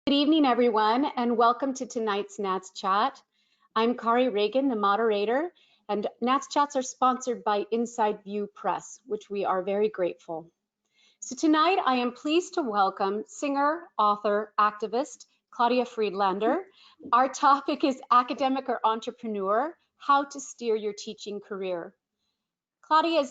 Good evening, everyone, and welcome to tonight's NATS Chat. I'm Kari Ragan, the moderator, and NATS Chats are sponsored by Inside View Press, which we are very grateful. So tonight, I am pleased to welcome singer, author, activist, Claudia Friedlander. Our topic is academic or entrepreneur, how to steer your teaching career. Claudia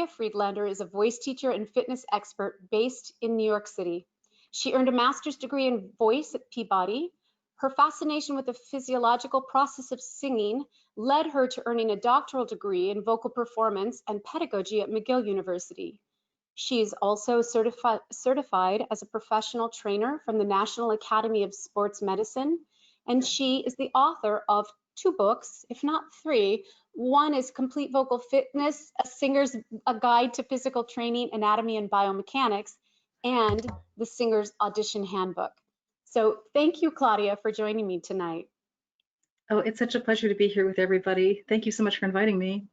Friedlander is a voice teacher and fitness expert based in New York City. She earned a master's degree in voice at Peabody. Her fascination with the physiological process of singing led her to earning a doctoral degree in vocal performance and pedagogy at McGill University. She is also certified as a professional trainer from the National Academy of Sports Medicine, and she is the author of 2 books, if not 3. One is Complete Vocal Fitness, a guide to physical training, anatomy, and biomechanics, and the Singer's Audition Handbook. So thank you, Claudia, for joining me tonight. Oh, it's such a pleasure to be here with everybody. Thank you so much for inviting me.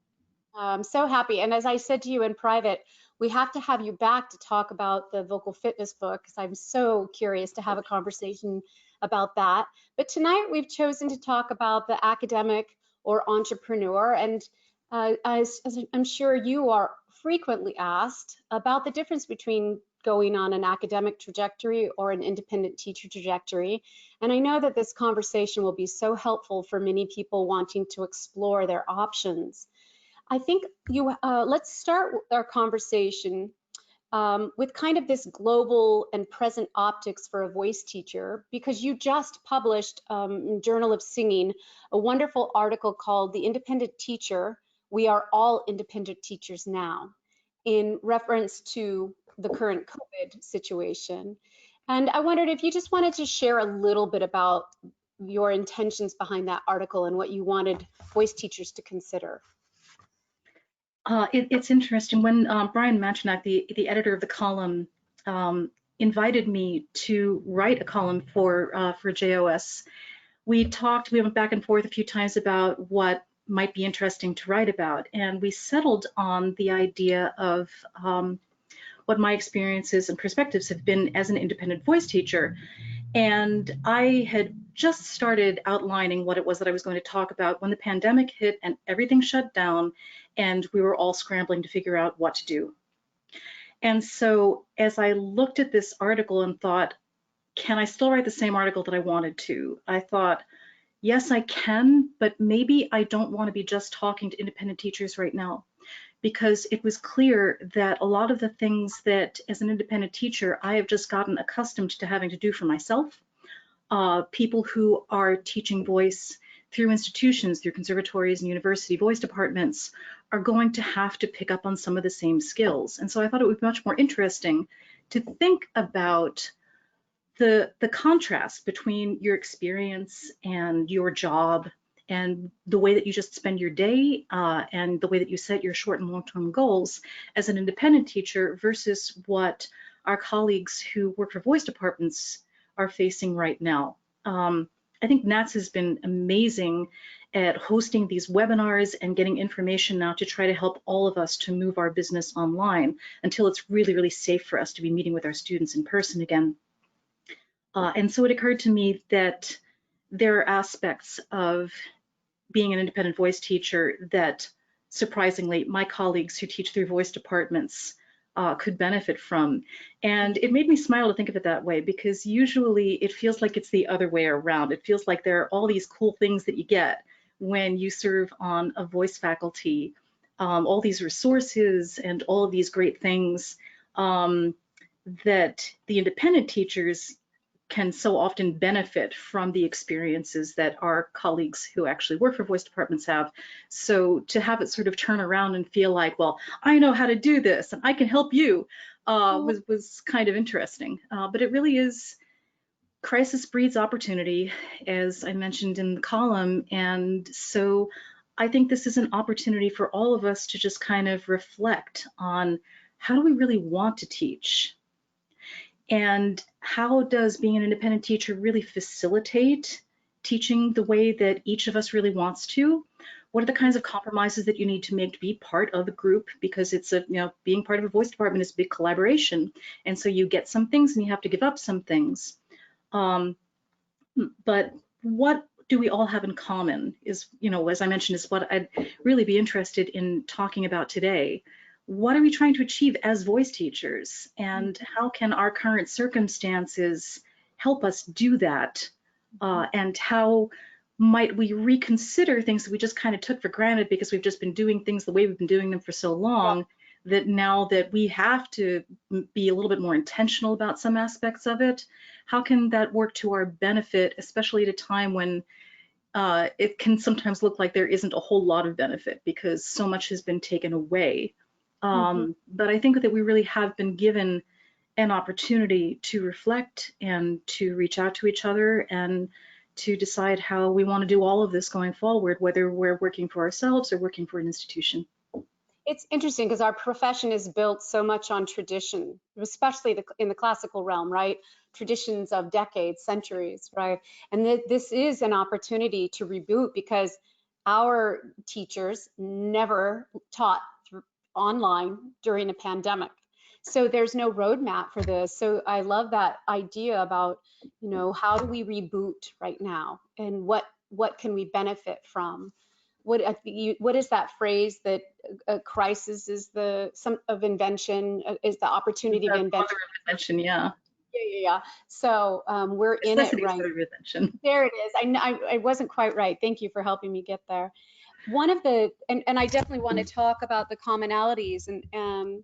I'm so happy. And as I said to you in private, we have to have you back to talk about the vocal fitness book, because I'm so curious to have a conversation about that. But tonight we've chosen to talk about the academic or entrepreneur. And as I'm sure you are frequently asked about the difference between going on an academic trajectory or an independent teacher trajectory. And I know that this conversation will be so helpful for many people wanting to explore their options. I think let's start our conversation with kind of this global and present optics for a voice teacher, because you just published in Journal of Singing a wonderful article called The Independent Teacher, We Are All Independent Teachers Now, in reference to the current COVID situation. And I wondered if you just wanted to share a little bit about your intentions behind that article and what you wanted voice teachers to consider. It's interesting. When Brian Manchinac, the editor of the column, invited me to write a column for JOS, we went back and forth a few times about what might be interesting to write about, and we settled on the idea of what my experiences and perspectives have been as an independent voice teacher. And I had just started outlining what it was that I was going to talk about when the pandemic hit and everything shut down and we were all scrambling to figure out what to do. And so as I looked at this article and thought, can I still write the same article that I wanted to? I thought, yes, I can, but maybe I don't want to be just talking to independent teachers right now, because it was clear that a lot of the things that as an independent teacher, I have just gotten accustomed to having to do for myself. People who are teaching voice through institutions, through conservatories and university voice departments, are going to have to pick up on some of the same skills. And so I thought it would be much more interesting to think about the contrast between your experience and your job and the way that you just spend your day and the way that you set your short and long-term goals as an independent teacher versus what our colleagues who work for voice departments are facing right now. I think NATS has been amazing at hosting these webinars and getting information now to try to help all of us to move our business online until it's really, really safe for us to be meeting with our students in person again. And so it occurred to me that there are aspects of being an independent voice teacher that, surprisingly, my colleagues who teach through voice departments could benefit from. And it made me smile to think of it that way, because usually it feels like it's the other way around. It feels like there are all these cool things that you get when you serve on a voice faculty, all these resources and all of these great things that the independent teachers can so often benefit from the experiences that our colleagues who actually work for voice departments have. So to have it sort of turn around and feel like, well, I know how to do this and I can help you was kind of interesting. But it really is, crisis breeds opportunity, as I mentioned in the column. And so I think this is an opportunity for all of us to just kind of reflect on, how do we really want to teach? And how does being an independent teacher really facilitate teaching the way that each of us really wants to? What are the kinds of compromises that you need to make to be part of the group? Because it's being part of a voice department is a big collaboration. And so you get some things and you have to give up some things. Um, but what do we all have in common is, as I mentioned, is what I'd really be interested in talking about today. What are we trying to achieve as voice teachers, and how can our current circumstances help us do that? And how might we reconsider things that we just kind of took for granted because we've just been doing things the way we've been doing them for so long, that now that we have to be a little bit more intentional about some aspects of it, how can that work to our benefit, especially at a time when it can sometimes look like there isn't a whole lot of benefit because so much has been taken away. But I think that we really have been given an opportunity to reflect and to reach out to each other and to decide how we want to do all of this going forward, whether we're working for ourselves or working for an institution. It's interesting because our profession is built so much on tradition, especially in the classical realm, right? Traditions of decades, centuries, right? And this is an opportunity to reboot because our teachers never taught online during a pandemic. So there's no roadmap for this. So I love that idea about, how do we reboot right now, and what can we benefit from? What is that phrase that a crisis is the invention, is the opportunity of invention? Mother of invention, yeah. Yeah. So we're in it right. There it is. I wasn't quite right. Thank you for helping me get there. One of the, and I definitely want to talk about the commonalities, and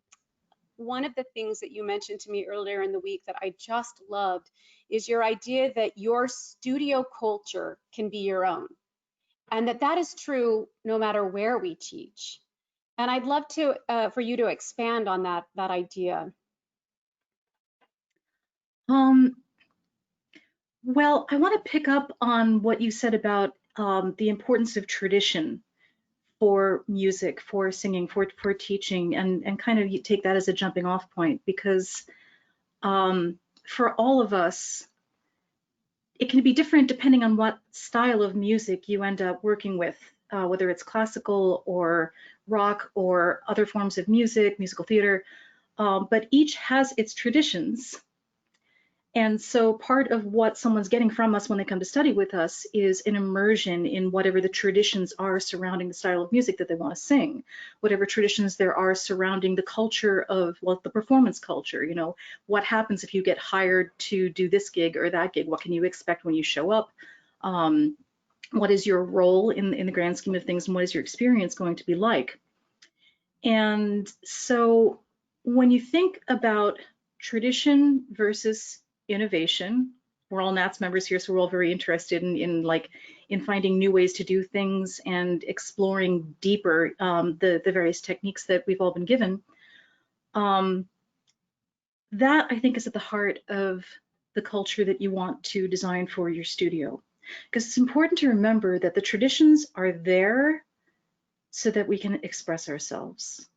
one of the things that you mentioned to me earlier in the week that I just loved is your idea that your studio culture can be your own, and that is true no matter where we teach. And I'd love to for you to expand on that idea. Well, I want to pick up on what you said about the importance of tradition for music, for singing, for teaching, and kind of take that as a jumping off point, because for all of us, it can be different depending on what style of music you end up working with, whether it's classical or rock or other forms of music, musical theater, but each has its traditions. And so part of what someone's getting from us when they come to study with us is an immersion in whatever the traditions are surrounding the style of music that they want to sing, whatever traditions there are surrounding the culture of, well, the performance culture. What happens if you get hired to do this gig or that gig? What can you expect when you show up? What is your role in the grand scheme of things, and what is your experience going to be like? And so when you think about tradition versus innovation, we're all NATS members here, so we're all very interested in finding new ways to do things and exploring deeper the various techniques that we've all been given. That, I think, is at the heart of the culture that you want to design for your studio, because it's important to remember that the traditions are there so that we can express ourselves.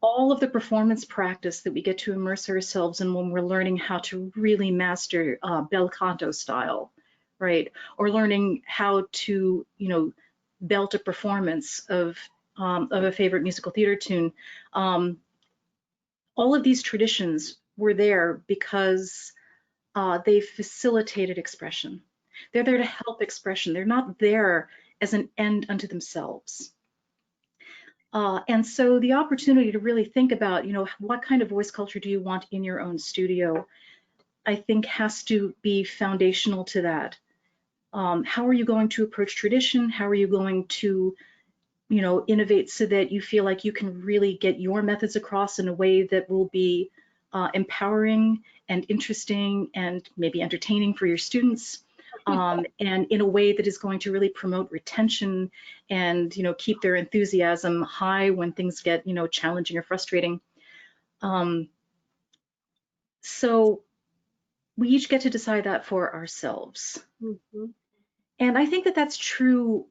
All of the performance practice that we get to immerse ourselves in when we're learning how to really master bel canto style, right? Or learning how to, belt a performance of a favorite musical theater tune. All of these traditions were there because they facilitated expression. They're there to help expression. They're not there as an end unto themselves. And so the opportunity to really think about, what kind of voice culture do you want in your own studio, I think has to be foundational to that. How are you going to approach tradition? How are you going to, innovate so that you feel like you can really get your methods across in a way that will be empowering and interesting and maybe entertaining for your students? And in a way that is going to really promote retention and keep their enthusiasm high when things get challenging or frustrating. So we each get to decide that for ourselves. And I think that that's true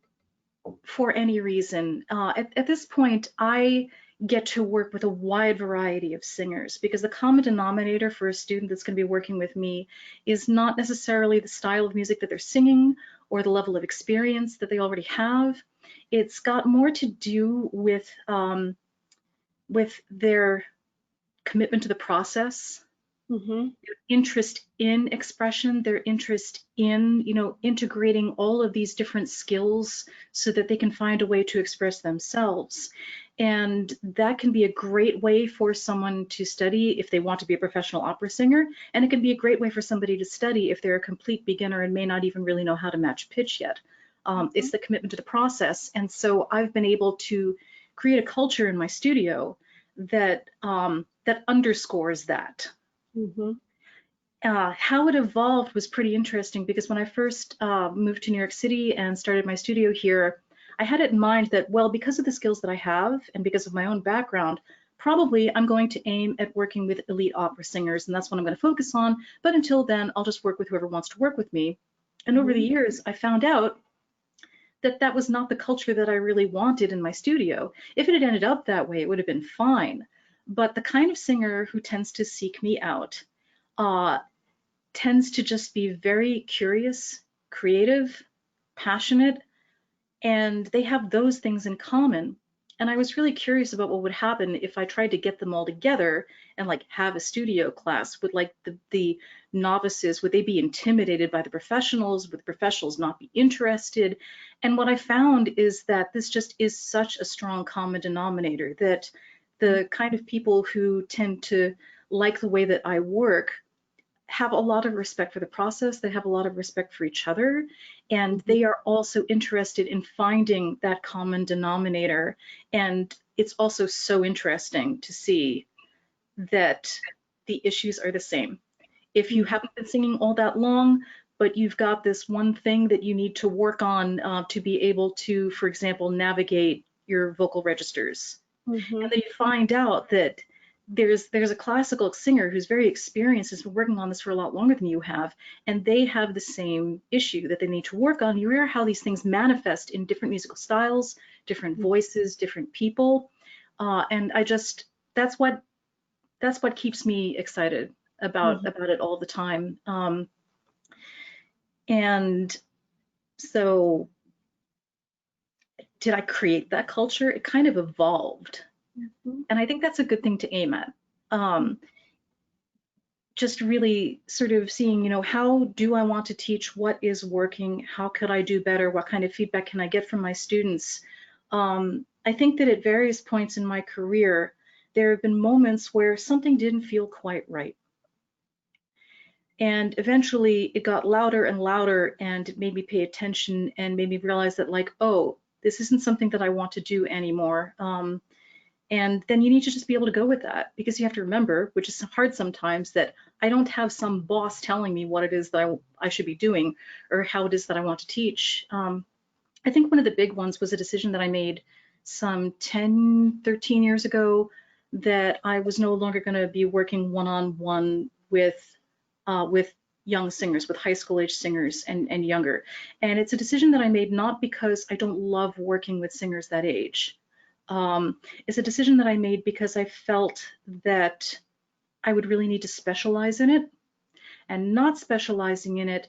for any reason. At this point, I get to work with a wide variety of singers, because the common denominator for a student that's going to be working with me is not necessarily the style of music that they're singing or the level of experience that they already have. It's got more to do with their commitment to the process, Mm-hmm. their interest in expression, their interest in, integrating all of these different skills so that they can find a way to express themselves. And that can be a great way for someone to study if they want to be a professional opera singer. And it can be a great way for somebody to study if they're a complete beginner and may not even really know how to match pitch yet. It's the commitment to the process. And so I've been able to create a culture in my studio that that underscores that. Mm-hmm. How it evolved was pretty interesting because when I first moved to New York City and started my studio here, I had it in mind that, well, because of the skills that I have and because of my own background, probably I'm going to aim at working with elite opera singers, and that's what I'm going to focus on. But until then, I'll just work with whoever wants to work with me. And over the Mm-hmm. years, I found out that that was not the culture that I really wanted in my studio. If it had ended up that way, it would have been fine. But the kind of singer who tends to seek me out uh, tends to just be very curious, creative, passionate, and they have those things in common. And I was really curious about what would happen if I tried to get them all together and like have a studio class. Would like the novices, would they be intimidated by the professionals? Would the professionals not be interested? And what I found is that this just is such a strong common denominator that the kind of people who tend to like the way that I work have a lot of respect for the process. They have a lot of respect for each other, and Mm-hmm. they are also interested in finding that common denominator. And it's also so interesting to see that the issues are the same. If you haven't been singing all that long, but you've got this one thing that you need to work on to be able to, for example, navigate your vocal registers, Mm-hmm. and then you find out that there's a classical singer who's very experienced, has been working on this for a lot longer than you have, and they have the same issue that they need to work on. You hear how these things manifest in different musical styles, different voices, different people, and I just that's what keeps me excited Mm-hmm. about it all the time. And so, did I create that culture? It kind of evolved, Mm-hmm. and I think that's a good thing to aim at. Um, just really sort of seeing, how do I want to teach? What is working? How could I do better? What kind of feedback can I get from my students? I think that at various points in my career, there have been moments where something didn't feel quite right. And eventually it got louder and louder, and it made me pay attention and made me realize that, like, oh, this isn't something that I want to do anymore. And then you need to just be able to go with that, because you have to remember, which is hard sometimes, that I don't have some boss telling me what it is that I should be doing or how it is that I want to teach. I think one of the big ones was a decision that I made some 10, 13 years ago, that I was no longer going to be working one-on-one with young singers, with high school age singers and younger. And it's a decision that I made not because I don't love working with singers that age. It's a decision that I made because I felt that I would really need to specialize in it, and not specializing in it,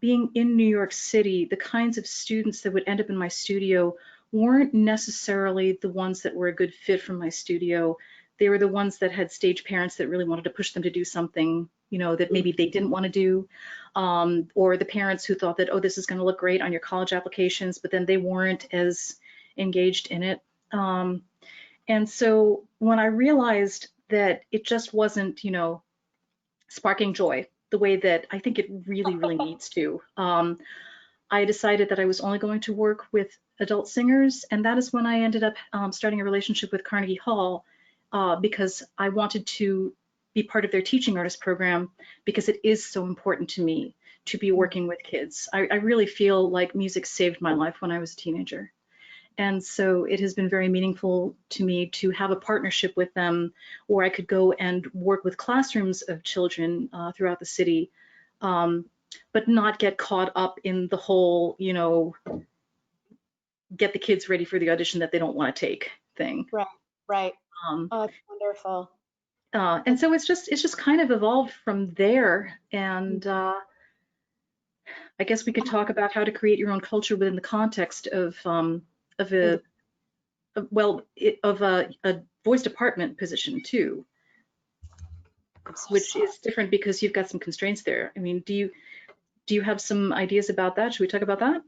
being in New York City, the kinds of students that would end up in my studio weren't necessarily the ones that were a good fit for my studio. They were the ones that had stage parents that really wanted to push them to do something, that maybe they didn't want to do, or the parents who thought that, oh, this is going to look great on your college applications, but then they weren't as engaged in it. And so when I realized that it just wasn't, sparking joy the way that I think it really, really needs to, I decided that I was only going to work with adult singers. And that is when I ended up starting a relationship with Carnegie Hall, because I wanted to be part of their teaching artist program, because it is so important to me to be working with kids. I really feel like music saved my life when I was a teenager. And so it has been very meaningful to me to have a partnership with them where I could go and work with classrooms of children throughout the city, but not get caught up in the whole, get the kids ready for the audition that they don't want to take thing. Right, right. Um, Oh, it's wonderful. and so it's just kind of evolved from there. And I guess we could talk about how to create your own culture within the context of a well, of a voice department position too. which is different because you've got some constraints there. I mean, do you have some ideas about that? Should we talk about that?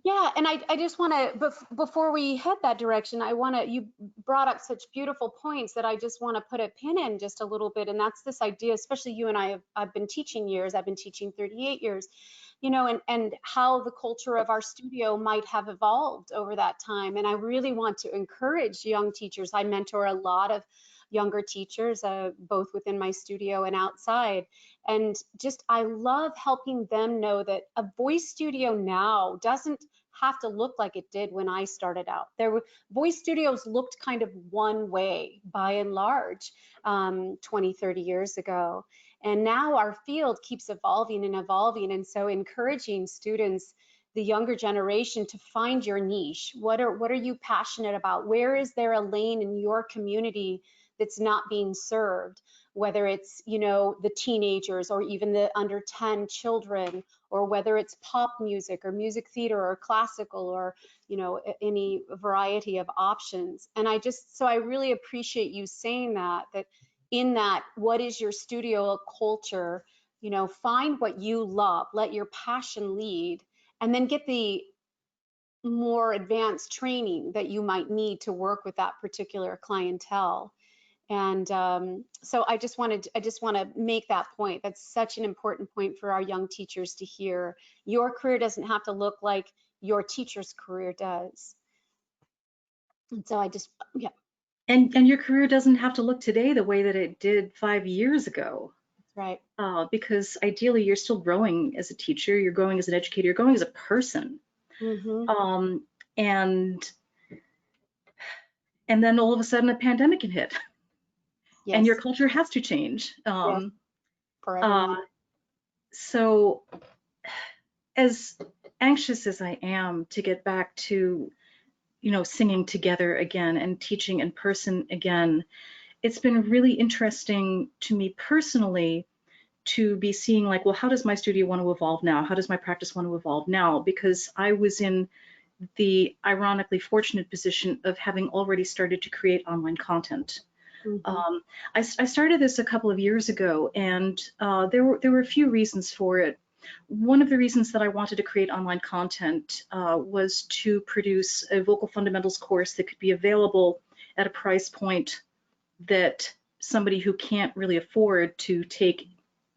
Yeah, and I just want to, before we head that direction, you brought up such beautiful points that I just want to put a pin in just a little bit. And that's this idea, especially you and I've been teaching years, I've been teaching 38 years, and how the culture of our studio might have evolved over that time. And I really want to encourage young teachers. I mentor a lot of younger teachers, both within my studio and outside. And just, I love helping them know that a voice studio now doesn't have to look like it did when I started out. Voice studios looked kind of one way by and large 20, 30 years ago. And now our field keeps evolving and evolving. And so encouraging students, the younger generation, to find your niche. What are you passionate about? Where is there a lane in your community that's not being served? Whether it's, the teenagers or even the under 10 children, or whether it's pop music or music theater or classical, or, any variety of options. And I really appreciate you saying that in that, what is your studio culture? Find what you love, let your passion lead, and then get the more advanced training that you might need to work with that particular clientele. And so I just want to make that point. That's such an important point for our young teachers to hear. Your career doesn't have to look like your teacher's career does. And so yeah. And your career doesn't have to look today the way that it did 5 years ago. Right. Because ideally you're still growing as a teacher, you're growing as an educator, you're growing as a person. Mm-hmm. And then all of a sudden a pandemic can hit. Yes. And your culture has to change. Yes. For everyone. So as anxious as I am to get back to, singing together again and teaching in person again, it's been really interesting to me personally to be seeing like, well, how does my studio want to evolve now? How does my practice want to evolve now? Because I was in the ironically fortunate position of having already started to create online content. Mm-hmm. I started this a couple of years ago, and there were a few reasons for it. One of the reasons that I wanted to create online content was to produce a vocal fundamentals course that could be available at a price point that somebody who can't really afford to take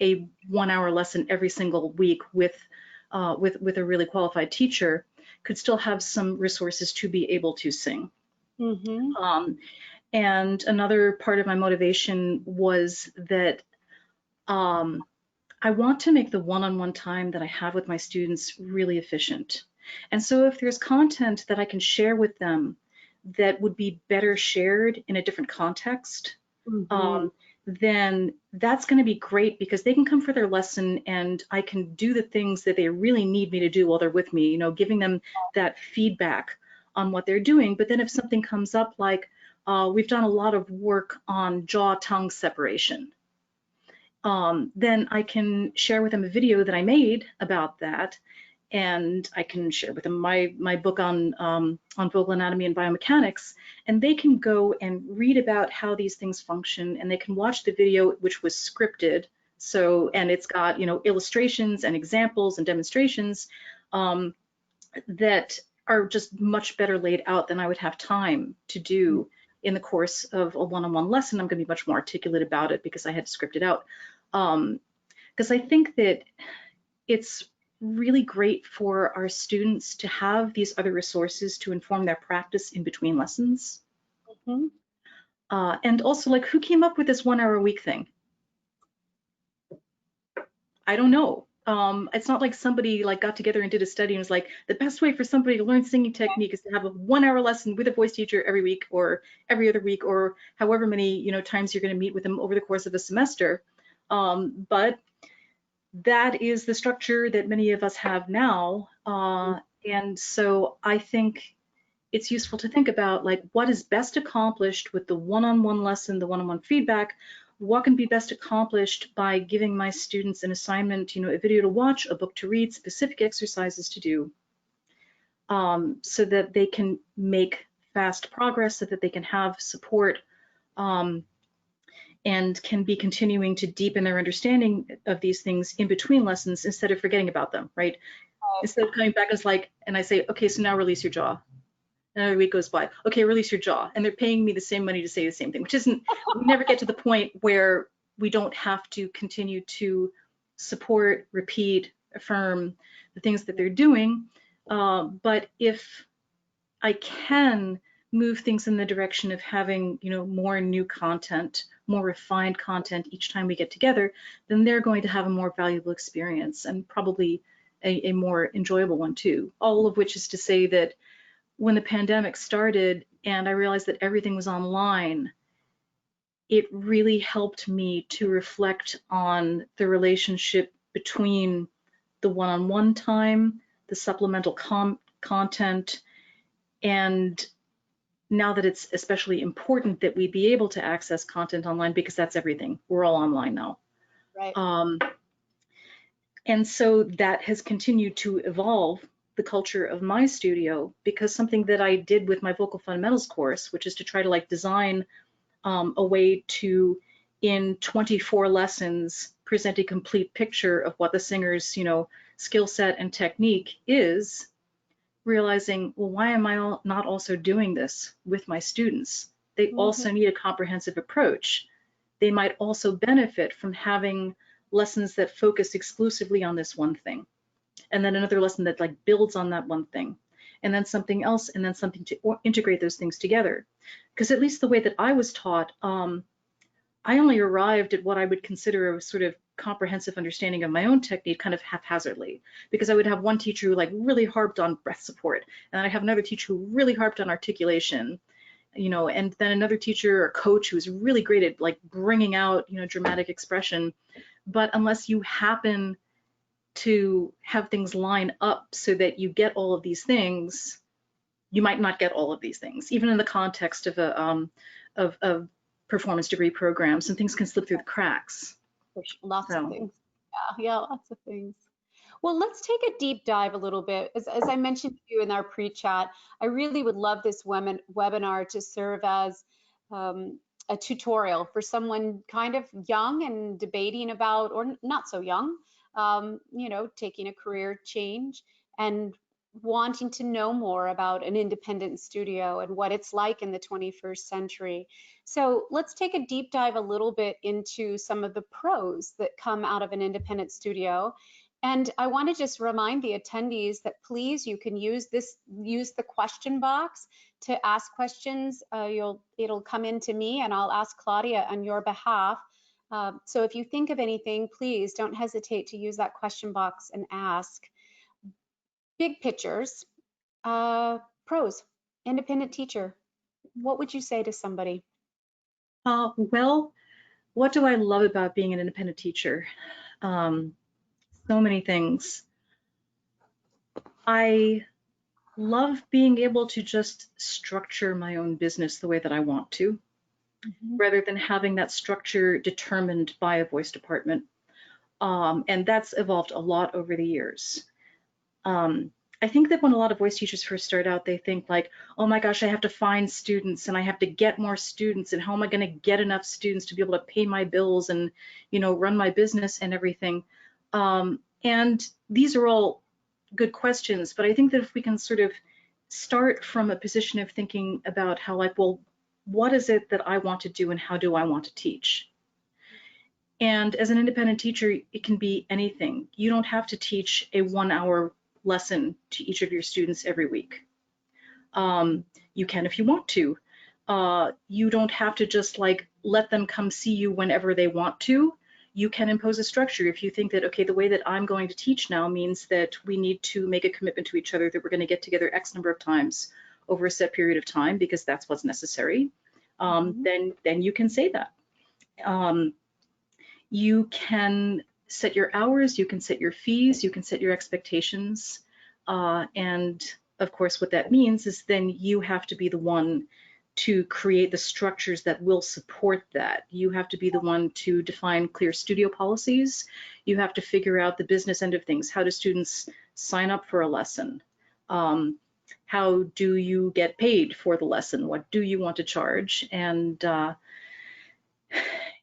a 1-hour lesson every single week with a really qualified teacher could still have some resources to be able to sing. Mm-hmm. And another part of my motivation was that I want to make the one-on-one time that I have with my students really efficient. And so if there's content that I can share with them that would be better shared in a different context, Mm-hmm. then that's going to be great, because they can come for their lesson and I can do the things that they really need me to do while they're with me, giving them that feedback on what they're doing. But then if something comes up like, we've done a lot of work on jaw-tongue separation, then I can share with them a video that I made about that, and I can share with them my book on vocal anatomy and biomechanics, and they can go and read about how these things function, and they can watch the video, which was scripted. So, and it's got illustrations and examples and demonstrations that are just much better laid out than I would have time to do in the course of a one-on-one lesson. I'm going to be much more articulate about it because I had to script it out. Because I think that it's really great for our students to have these other resources to inform their practice in between lessons. Mm-hmm. And also, like, who came up with this 1 hour a week thing? I don't know. It's not like somebody like got together and did a study and was like, the best way for somebody to learn singing technique is to have a 1 hour lesson with a voice teacher every week or every other week, or however many times you're going to meet with them over the course of a semester. But that is the structure that many of us have now. And so I think it's useful to think about like what is best accomplished with the one-on-one lesson, the one-on-one feedback. What can be best accomplished by giving my students an assignment, a video to watch, a book to read, specific exercises to do, so that they can make fast progress, so that they can have support. And and can be continuing to deepen their understanding of these things in between lessons instead of forgetting about them, right? Instead of coming back as like, and I say, okay, so now release your jaw. Another week goes by, okay, release your jaw. And they're paying me the same money to say the same thing, which isn't, we never get to the point where we don't have to continue to support, repeat, affirm the things that they're doing. But if I can move things in the direction of having, you know, more new content, more refined content each time we get together, then they're going to have a more valuable experience and probably a more enjoyable one too. All of which is to say that when the pandemic started and I realized that everything was online, it really helped me to reflect on the relationship between the one-on-one time, the supplemental content, and now that it's especially important that we be able to access content online because that's everything. We're all online now. Right. And so that has continued to evolve the culture of my studio, because something that I did with my vocal fundamentals course, which is to try to like design a way to, in 24 lessons, present a complete picture of what the singer's, you know, skill set and technique is, realizing, well, why am I not also doing this with my students? They also need a comprehensive approach. They might also benefit from having lessons that focus exclusively on this one thing, and then another lesson that like builds on that one thing, and then something else, and then something to integrate those things together. Because at least the way that I was taught, I only arrived at what I would consider a sort of comprehensive understanding of my own technique kind of haphazardly, because I would have one teacher who like really harped on breath support, and I have another teacher who really harped on articulation, you know, and then another teacher or coach who was really great at like bringing out, you know, dramatic expression. But unless you happen to have things line up so that you get all of these things, you might not get all of these things, even in the context of a of performance degree programs, and things can slip through the cracks. Lots of things. Yeah, lots of things. Well, let's take a deep dive a little bit. As I mentioned to you in our pre-chat, I really would love this webinar to serve as a tutorial for someone kind of young and debating about, or not so young, you know, taking a career change and wanting to know more about an independent studio and what it's like in the 21st century. So let's take a deep dive a little bit into some of the pros that come out of an independent studio. And I want to just remind the attendees that please, you can use the question box to ask questions. It'll come in to me and I'll ask Claudia on your behalf. So if you think of anything, please don't hesitate to use that question box and ask. Big pictures, pros, independent teacher. What would you say to somebody? Well, what do I love about being an independent teacher? So many things. I love being able to just structure my own business the way that I want to, rather than having that structure determined by a voice department. And that's evolved a lot over the years. I think that when a lot of voice teachers first start out, they think like, oh my gosh, I have to find students and I have to get more students, and how am I going to get enough students to be able to pay my bills and, you know, run my business and everything. And these are all good questions, but I think that if we can sort of start from a position of thinking about how like, well, what is it that I want to do and how do I want to teach? And as an independent teacher, it can be anything. You don't have to teach a 1-hour lesson to each of your students every week. You can if you want to. You don't have to just like let them come see you whenever they want to. You can impose a structure if you think that, okay, the way that I'm going to teach now means that we need to make a commitment to each other that we're going to get together X number of times over a set period of time because that's what's necessary. Then you can say that. You can set your hours, you can set your fees, you can set your expectations. And of course, what that means is then you have to be the one to create the structures that will support that. You have to be the one to define clear studio policies. You have to figure out the business end of things. How do students sign up for a lesson? How do you get paid for the lesson? What do you want to charge? And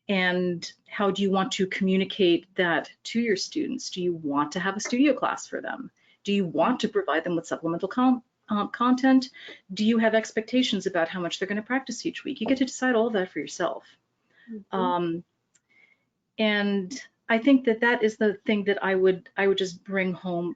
And how do you want to communicate that to your students? Do you want to have a studio class for them? Do you want to provide them with supplemental content? Do you have expectations about how much they're going to practice each week? You get to decide all of that for yourself. And I think that that is the thing that I would just bring home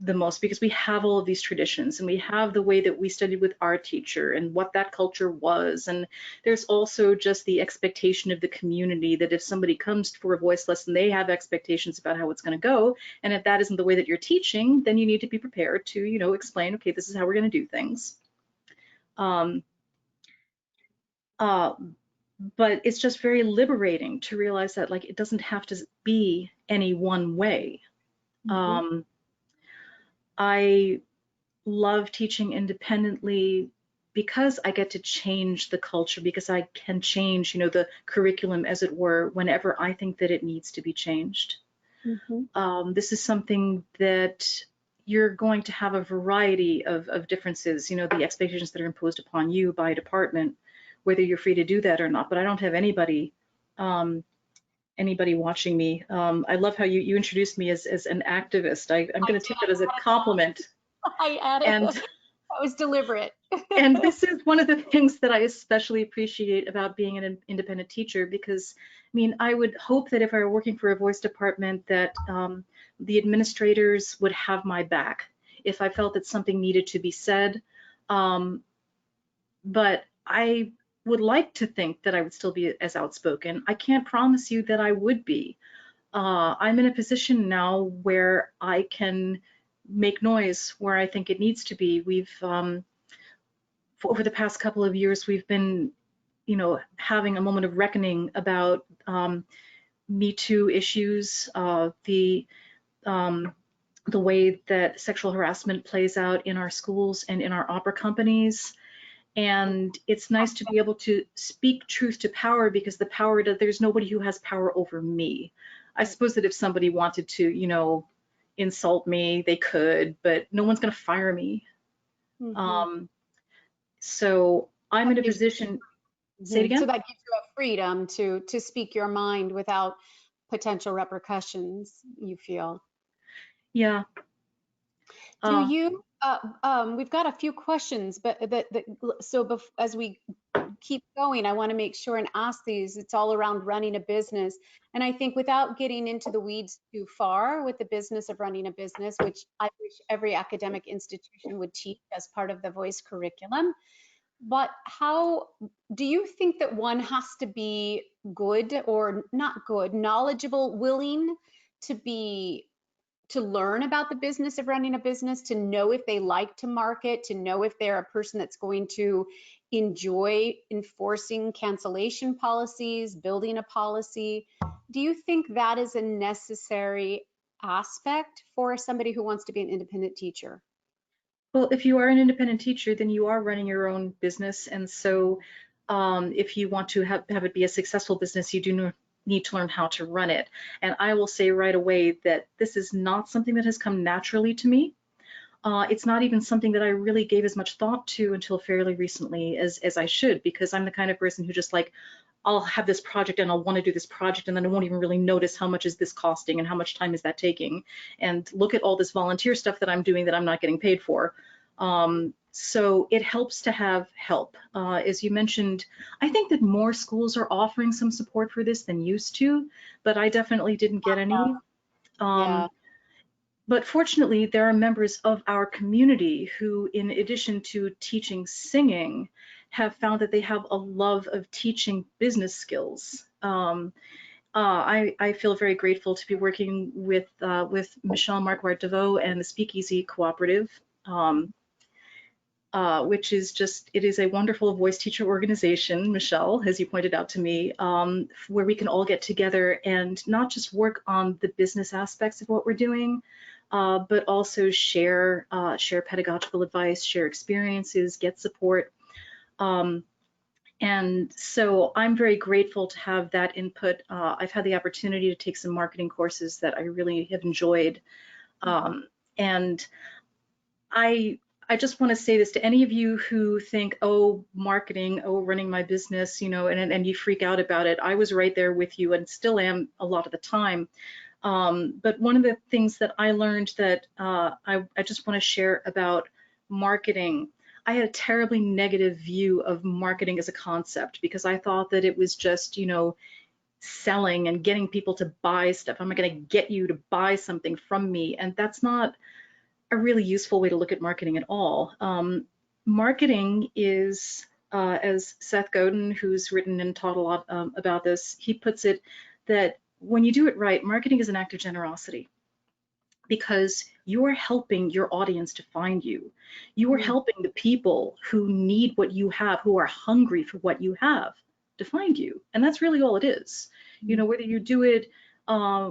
the most, because we have all of these traditions and we have the way that we studied with our teacher and what that culture was. And there's also just the expectation of the community that if somebody comes for a voice lesson, they have expectations about how it's going to go. And if that isn't the way that you're teaching, then you need to be prepared to, you know, explain, okay, this is how we're going to do things. But it's just very liberating to realize that, like, it doesn't have to be any one way. I love teaching independently because I get to change the culture, because I can change, you know, the curriculum, as it were, whenever I think that it needs to be changed. This is something that you're going to have a variety of differences, you know, the expectations that are imposed upon you by a department, whether you're free to do that or not. But I don't have anybody watching me. I love how you introduced me as an activist. I'm going to take that as a compliment. I added and that was deliberate. And this is one of the things that I especially appreciate about being an independent teacher, because I mean, I would hope that if I were working for a voice department that the administrators would have my back if I felt that something needed to be said. But I would like to think that I would still be as outspoken. I can't promise you that I would be. I'm in a position now where I can make noise where I think it needs to be. We've over the past couple of years, we've been, you know, having a moment of reckoning about Me Too issues, the way that sexual harassment plays out in our schools and in our opera companies. And it's nice to be able to speak truth to power, because the power, there's nobody who has power over me. I suppose that if somebody wanted to, you know, insult me, they could, but no one's going to fire me. So I'm in a position. Say it again. So that gives you a freedom to speak your mind without potential repercussions, you feel? Yeah. Do you? We've got a few questions, but so as we keep going, I want to make sure and ask these. It's all around running a business. And I think without getting into the weeds too far with the business of running a business, which I wish every academic institution would teach as part of the voice curriculum, but how do you think that one has to be good or not good, knowledgeable, willing to learn about the business of running a business, to know if they like to market, to know if they're a person that's going to enjoy enforcing cancellation policies, building a policy? Do you think that is a necessary aspect for somebody who wants to be an independent teacher? Well, if you are an independent teacher, then you are running your own business. And so if you want to have it be a successful business, you do need to learn how to run it. And I will say right away that this is not something that has come naturally to me. It's not even something that I really gave as much thought to until fairly recently as I should, because I'm the kind of person who just, like, I'll have this project and I'll want to do this project, and then I won't even really notice how much is this costing and how much time is that taking, and look at all this volunteer stuff that I'm doing that I'm not getting paid for. So it helps to have help. As you mentioned, I think that more schools are offering some support for this than used to, but I definitely didn't get any. Yeah. But fortunately, there are members of our community who, in addition to teaching singing, have found that they have a love of teaching business skills. I feel very grateful to be working with Michelle Marquardt DeVoe and the Speakeasy Cooperative, which is just, it is a wonderful voice teacher organization, Michelle, as you pointed out to me, where we can all get together and not just work on the business aspects of what we're doing, but also share pedagogical advice, share experiences, get support. And so I'm very grateful to have that input. I've had the opportunity to take some marketing courses that I really have enjoyed. And I just want to say this to any of you who think, oh, marketing, oh, running my business, you know, and you freak out about it. I was right there with you and still am a lot of the time. But one of the things that I learned that I just want to share about marketing, I had a terribly negative view of marketing as a concept because I thought that it was just, you know, selling and getting people to buy stuff. I'm going to get you to buy something from me. And that's not a really useful way to look at marketing at all. Marketing is, as Seth Godin, who's written and taught a lot about this, he puts it that when you do it right, marketing is an act of generosity because you're helping your audience to find you. You are helping the people who need what you have, who are hungry for what you have, to find you. And that's really all it is. You know, whether you do it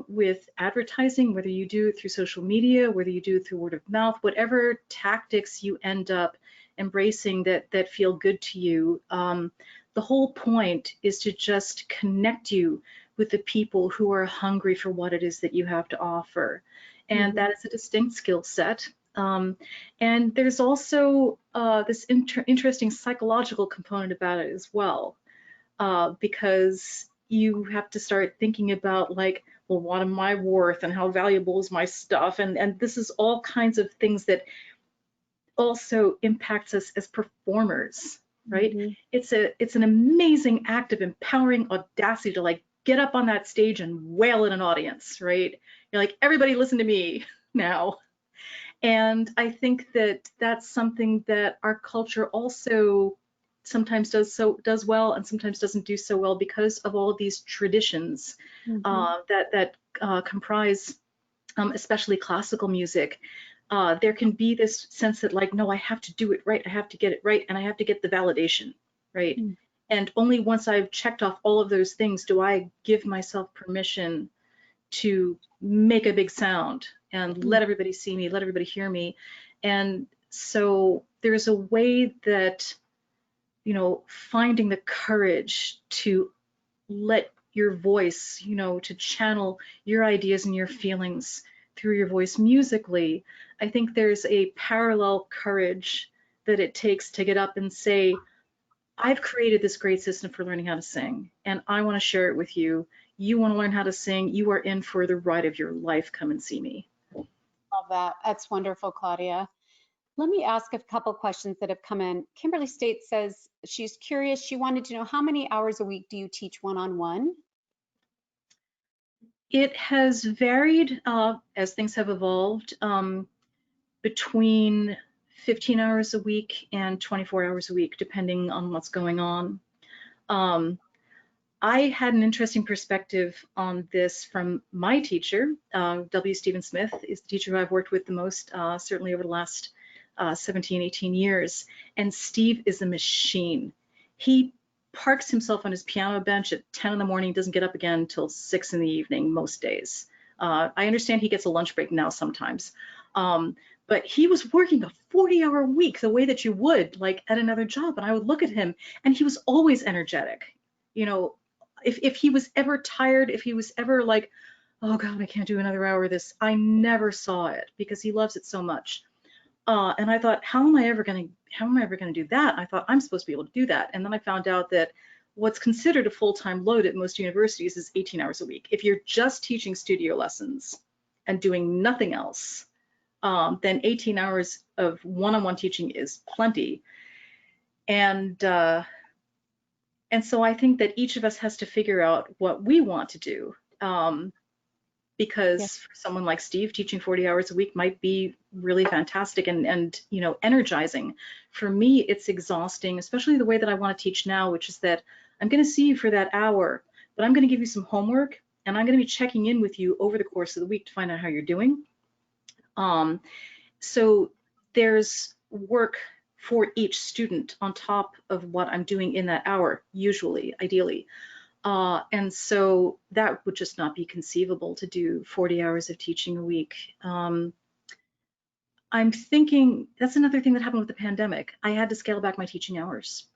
with advertising, whether you do it through social media, whether you do it through word of mouth, whatever tactics you end up embracing that feel good to you, the whole point is to just connect you with the people who are hungry for what it is that you have to offer. And that is a distinct skill set. And there's also this interesting psychological component about it as well, because you have to start thinking about like, well, what am I worth and how valuable is my stuff? And this is all kinds of things that also impacts us as performers, right? It's an amazing act of empowering audacity to like get up on that stage and wail at an audience, right? You're like, everybody listen to me now. And I think that that's something that our culture also sometimes does well and sometimes doesn't do so well because of all of these traditions that comprise especially classical music. There can be this sense that like, no, I have to do it right, I have to get it right, and I have to get the validation, right? And only once I've checked off all of those things do I give myself permission to make a big sound and let everybody see me, let everybody hear me. And so there's a way that, you know, finding the courage to let your voice, you know, to channel your ideas and your feelings through your voice musically, I think there's a parallel courage that it takes to get up and say, I've created this great system for learning how to sing, and I want to share it with you. You want to learn how to sing, you are in for the ride of your life. Come and see me. Love that. That's wonderful, Claudia. Let me ask a couple questions that have come in. Kimberly State says she's curious. She wanted to know, how many hours a week do you teach one-on-one? It has varied as things have evolved, between 15 hours a week and 24 hours a week, depending on what's going on. I had an interesting perspective on this from my teacher. W. Stephen Smith is the teacher who I've worked with the most, certainly over the last 17, 18 years. And Steve is a machine. He parks himself on his piano bench at 10 in the morning, doesn't get up again until 6 in the evening most days. I understand he gets a lunch break now sometimes. But he was working a 40-hour week the way that you would like at another job. And I would look at him and he was always energetic. You know, if he was ever tired, if he was ever like, oh God, I can't do another hour of this, I never saw it because he loves it so much. And I thought, how am I ever gonna do that? I thought I'm supposed to be able to do that. And then I found out that what's considered a full-time load at most universities is 18 hours a week. If you're just teaching studio lessons and doing nothing else, then 18 hours of one-on-one teaching is plenty. And so I think that each of us has to figure out what we want to do. Because for someone like Steve, teaching 40 hours a week might be really fantastic and you know, energizing. For me, it's exhausting, especially the way that I want to teach now, which is that I'm going to see you for that hour, but I'm going to give you some homework and I'm going to be checking in with you over the course of the week to find out how you're doing. So there's work for each student on top of what I'm doing in that hour, usually, ideally. And so that would just not be conceivable to do 40 hours of teaching a week. I'm thinking that's another thing that happened with the pandemic. I had to scale back my teaching hours.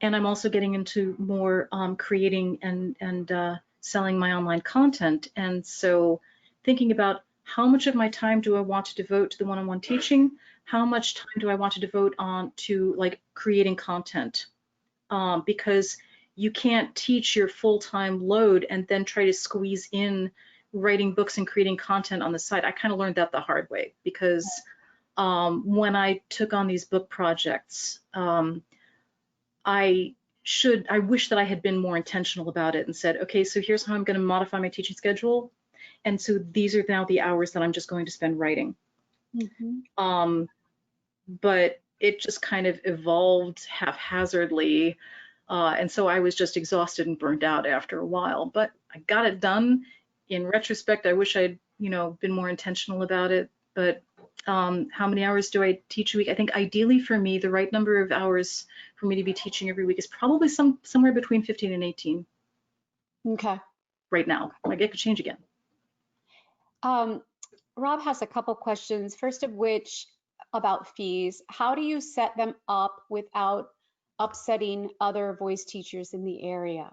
And I'm also getting into more creating and selling my online content. And so thinking about how much of my time do I want to devote to the one-on-one teaching? How much time do I want to devote on to like creating content? Because you can't teach your full-time load and then try to squeeze in writing books and creating content on the side. I kind of learned that the hard way, because when I took on these book projects, I wish that I had been more intentional about it and said, okay, so here's how I'm going to modify my teaching schedule. And so these are now the hours that I'm just going to spend writing. Mm-hmm. But it just kind of evolved haphazardly. And so I was just exhausted and burnt out after a while, but I got it done. In retrospect, I wish I'd, been more intentional about it. But how many hours do I teach a week? I think ideally for me, the right number of hours for me to be teaching every week is probably somewhere between 15 and 18 Okay. right now. Like, it could change again. Rob has a couple questions. First of which, about fees. How do you set them up without upsetting other voice teachers in the area?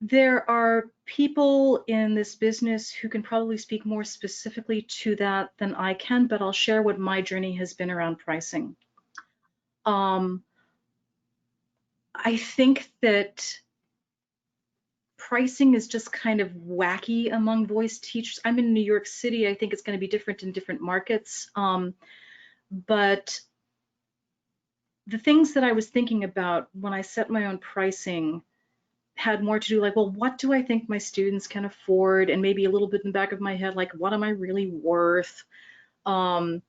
There are people in this business who can probably speak more specifically to that than I can, but I'll share what my journey has been around pricing. I think that pricing is just kind of wacky among voice teachers. I'm in New York City. I think it's going to be different in different markets. But the things that I was thinking about when I set my own pricing had more to do like, well, what do I think my students can afford? And maybe a little bit in the back of my head, like, what am I really worth? And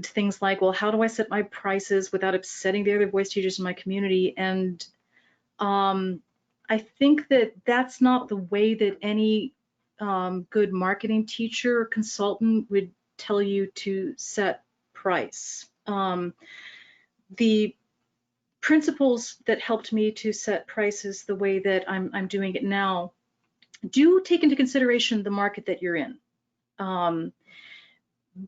things like, well, how do I set my prices without upsetting the other voice teachers in my community? And I think that that's not the way that any good marketing teacher or consultant would tell you to set price. The principles that helped me to set prices the way that I'm doing it now do take into consideration the market that you're in.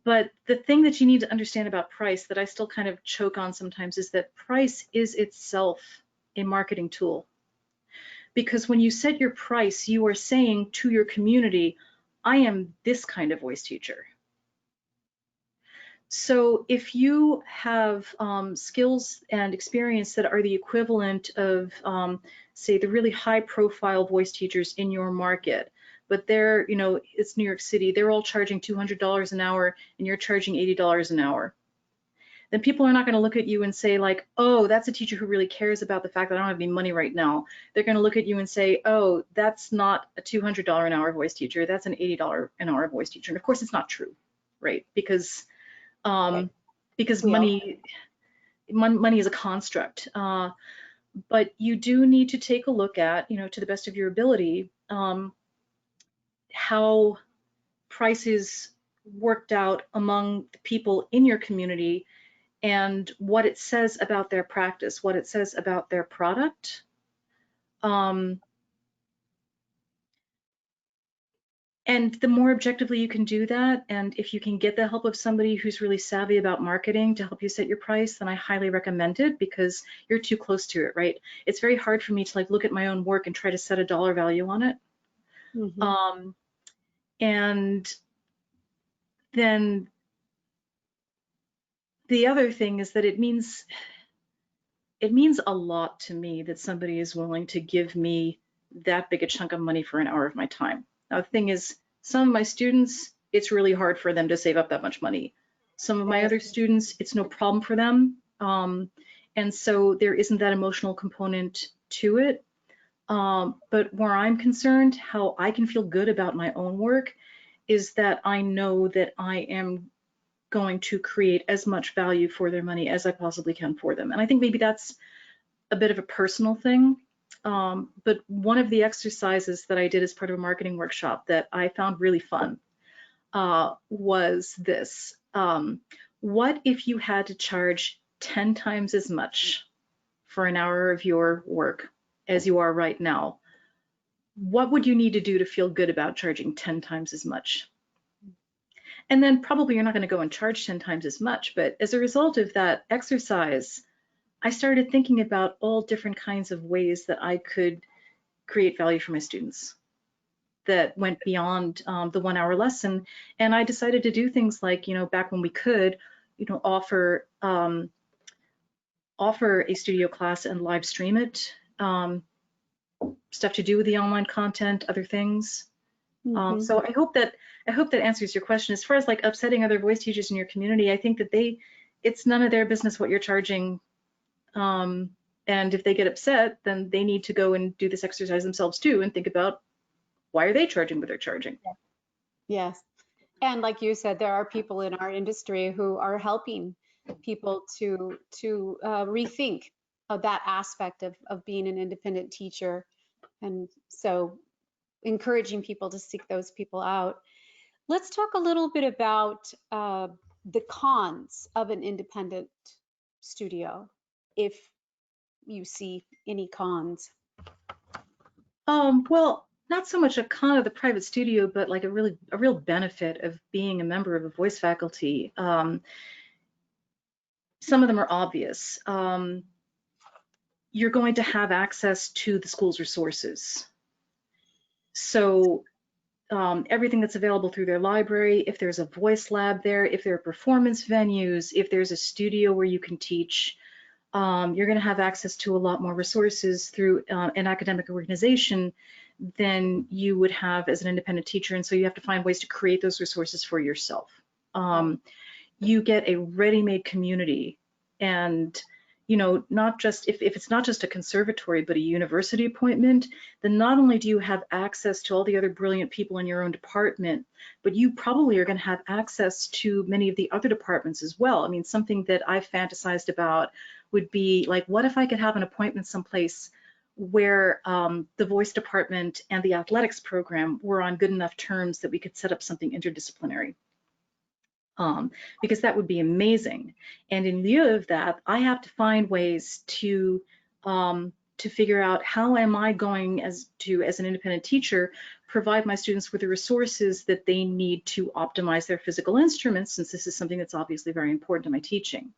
But the thing that you need to understand about price that I still kind of choke on sometimes is that price is itself a marketing tool. Because when you set your price, you are saying to your community, I am this kind of voice teacher. So if you have skills and experience that are the equivalent of, say, the really high profile voice teachers in your market, but they're, it's New York City, they're all charging $200 an hour and you're charging $80 an hour, then people are not going to look at you and say like, oh, that's a teacher who really cares about the fact that I don't have any money right now. They're going to look at you and say, oh, that's not a $200 an hour voice teacher, that's an $80 an hour voice teacher. And of course it's not true, right? Because money is a construct. But you do need to take a look at, to the best of your ability, how prices worked out among the people in your community and what it says about their practice, what it says about their product. And the more objectively you can do that, and if you can get the help of somebody who's really savvy about marketing to help you set your price, then I highly recommend it, because you're too close to it, right? It's very hard for me to like look at my own work and try to set a dollar value on it. Mm-hmm. And then the other thing is that it means a lot to me that somebody is willing to give me that big a chunk of money for an hour of my time. Now, the thing is, some of my students, it's really hard for them to save up that much money. Some of my other students, it's no problem for them. And so there isn't that emotional component to it. But where I'm concerned, how I can feel good about my own work is that I know that I am going to create as much value for their money as I possibly can for them. And I think maybe that's a bit of a personal thing. But one of the exercises that I did as part of a marketing workshop that I found really fun was this. What if you had to charge 10 times as much for an hour of your work as you are right now? What would you need to do to feel good about charging 10 times as much? And then probably you're not going to go and charge 10 times as much, but as a result of that exercise, I started thinking about all different kinds of ways that I could create value for my students that went beyond the 1 hour lesson. And I decided to do things like, back when we could, offer a studio class and live stream it, stuff to do with the online content, other things. So I hope that answers your question. As far as like upsetting other voice teachers in your community, I think that it's none of their business what you're charging. And if they get upset, then they need to go and do this exercise themselves too and think about why are they charging what they're charging. Yes. And like you said, there are people in our industry who are helping people to rethink of that aspect of being an independent teacher. And so encouraging people to seek those people out. Let's talk a little bit about the cons of an independent studio, if you see any cons. Well, not so much a con of the private studio, but like a real benefit of being a member of a voice faculty. Some of them are obvious. You're going to have access to the school's resources. So everything that's available through their library, if there's a voice lab there, if there are performance venues, if there's a studio where you can teach, you're going to have access to a lot more resources through an academic organization than you would have as an independent teacher. And so you have to find ways to create those resources for yourself. You get a ready-made community, and not just if it's not just a conservatory but a university appointment, then not only do you have access to all the other brilliant people in your own department, but you probably are going to have access to many of the other departments as well. I mean, something that I've fantasized about would be like, what if I could have an appointment someplace where the voice department and the athletics program were on good enough terms that we could set up something interdisciplinary. Because that would be amazing. And in lieu of that, I have to find ways to figure out how am I going as an independent teacher, provide my students with the resources that they need to optimize their physical instruments, since this is something that's obviously very important to my teaching.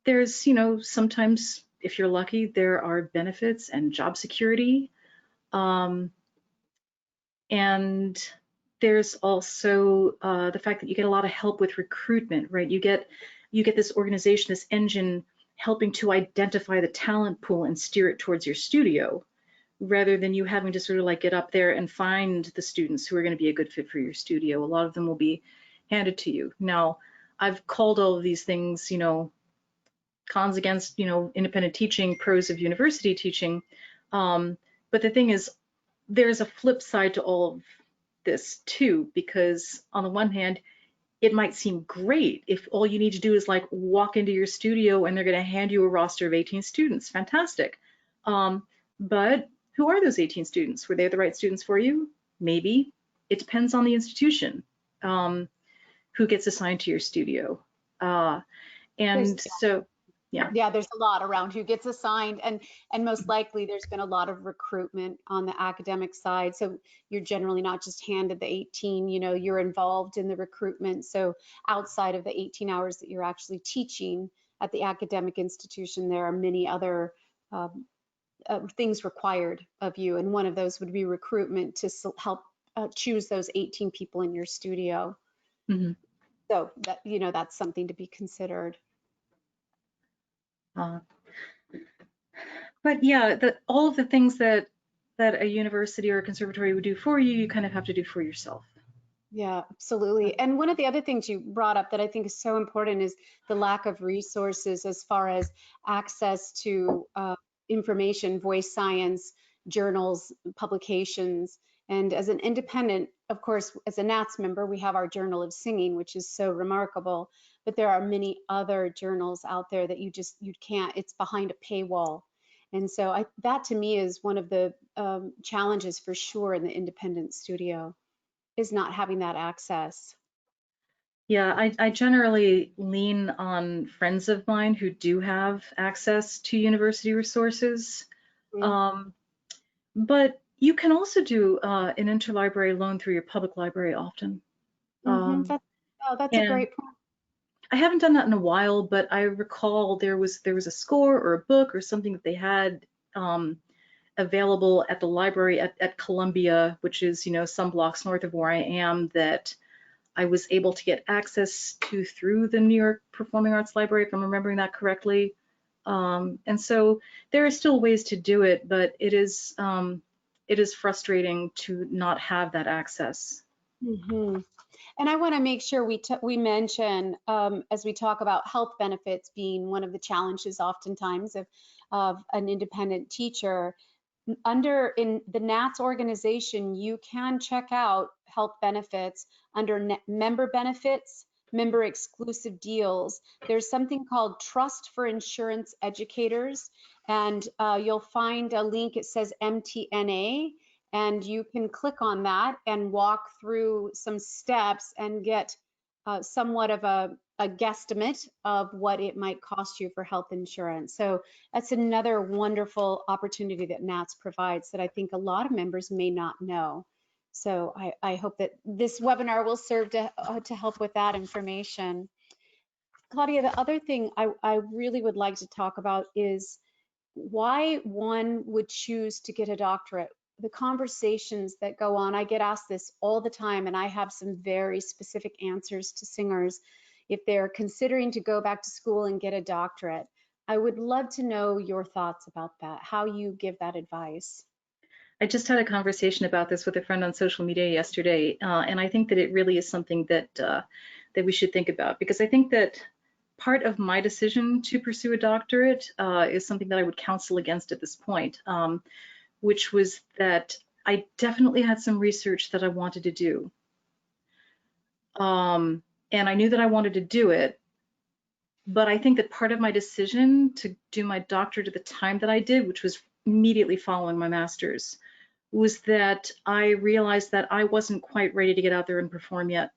There's, sometimes, if you're lucky, there are benefits and job security. And there's also the fact that you get a lot of help with recruitment, right? You get this organization, this engine, helping to identify the talent pool and steer it towards your studio, rather than you having to sort of like get up there and find the students who are going to be a good fit for your studio. A lot of them will be handed to you. Now, I've called all of these things, cons against, independent teaching, pros of university teaching. But the thing is, there's a flip side to all of this too, because on the one hand, it might seem great if all you need to do is like walk into your studio and they're going to hand you a roster of 18 students. Fantastic. But who are those 18 students? Were they the right students for you? Maybe. It depends on the institution who gets assigned to your studio. Yeah, there's a lot around who gets assigned, and most likely there's been a lot of recruitment on the academic side. So you're generally not just handed the 18, you're involved in the recruitment. So outside of the 18 hours that you're actually teaching at the academic institution, there are many other things required of you. And one of those would be recruitment to help choose those 18 people in your studio. So that, that's something to be considered. But yeah, all of the things that a university or a conservatory would do for you, you kind of have to do for yourself. Yeah, absolutely. And one of the other things you brought up that I think is so important is the lack of resources as far as access to information, voice science, journals, publications. And as an independent, of course, as a NATS member, we have our Journal of Singing, which is so remarkable. But there are many other journals out there that you can't, it's behind a paywall. And so that to me is one of the challenges for sure in the independent studio, is not having that access. Yeah, I generally lean on friends of mine who do have access to university resources. But you can also do an interlibrary loan through your public library often. That's a great point. I haven't done that in a while, but I recall there was a score or a book or something that they had available at the library at Columbia, which is, some blocks north of where I am, that I was able to get access to through the New York Performing Arts Library, if I'm remembering that correctly. And so there are still ways to do it, but it is frustrating to not have that access. Mm-hmm. And I want to make sure we mention, as we talk about health benefits being one of the challenges oftentimes of an independent teacher, in the NATS organization, you can check out health benefits under member benefits, member exclusive deals. There's something called Trust for Insurance Educators, and you'll find a link. It says MTNA, and you can click on that and walk through some steps and get somewhat of a guesstimate of what it might cost you for health insurance. So that's another wonderful opportunity that NATS provides that I think a lot of members may not know. So I hope that this webinar will serve to help with that information. Claudia, the other thing I really would like to talk about is why one would choose to get a doctorate. The conversations that go on, I get asked this all the time, and I have some very specific answers to singers if they're considering to go back to school and get a doctorate. I would love to know your thoughts about that, how you give that advice. I just had a conversation about this with a friend on social media yesterday, and I think that it really is something that that we should think about, because I think that part of my decision to pursue a doctorate is something that I would counsel against at this point, which was that I definitely had some research that I wanted to do, and I knew that I wanted to do it. But I think that part of my decision to do my doctorate at the time that I did, which was immediately following my master's, was that I realized that I wasn't quite ready to get out there and perform yet.